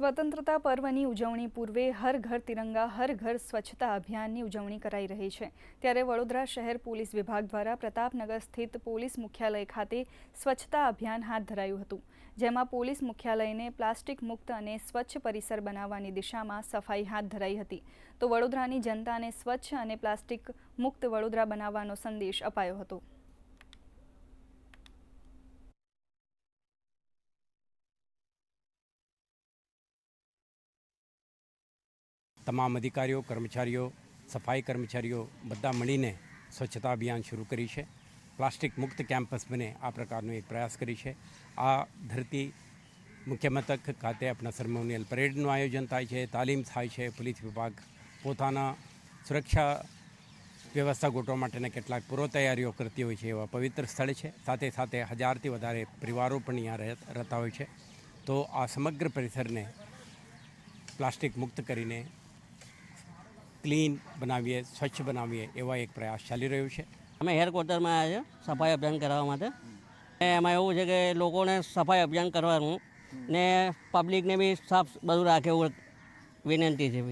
સ્વતંત્રતા પર્વની ઉજવણી પૂર્વે હર ઘર તિરંગા હર ઘર સ્વચ્છતા અભિયાનની ઉજવણી કરાઈ રહી છે। ત્યારે વડોદરા શહેર પોલીસ વિભાગ દ્વારા પ્રતાપનગર સ્થિત પોલીસ મુખ્યાલય ખાતે સ્વચ્છતા અભિયાન હાથ ધરાયું હતું, જેમાં પોલીસ મુખ્યાલયને પ્લાસ્ટિક મુક્ત અને સ્વચ્છ પરિસર બનાવવાની દિશામાં સફાઈ હાથ ધરાઈ હતી। તો વડોદરાની જનતાને સ્વચ્છ અને પ્લાસ્ટિક મુક્ત વડોદરા બનાવવાનો સંદેશ અપાયો હતો। તમામ અધિકારીઓ, કર્મચારીઓ, સફાઈ કર્મચારીઓ બધા મળીને સ્વચ્છતા અભિયાન શરૂ કરી છે। પ્લાસ્ટિક મુક્ત કેમ્પસ બને આ પ્રકારનો એક પ્રયાસ કરી છે। આ ધરતી મુખ્ય મથક ખાતે આપણા સેરેમોનિયલ પરેડનું આયોજન થાય છે, તાલીમ થાય છે। પોલીસ વિભાગ પોતાના સુરક્ષા વ્યવસ્થા ગોઠવવા માટેના કેટલાક પૂર્વ તૈયારીઓ કરતી હોય છે। એવા પવિત્ર સ્થળ છે। સાથે સાથે 1000થી વધારે પરિવારો પણ અહીંયા રહેતા હોય છે। તો આ સમગ્ર પરિસરને પ્લાસ્ટિક મુક્ત કરીને ક્લીન બનાવીએ, સ્વચ્છ બનાવીએ એવા એક પ્રયાસ ચાલી રહ્યો છે। અમે હેડક્વાર્ટરમાં આવ્યા છે સફાઈ અભિયાન કરવા માટે। એમાં એવું છે કે લોકોને સફાઈ અભિયાન કરવાનું ને પબ્લિકને બી સાફ બધું રાખે એવું વિનંતી છે।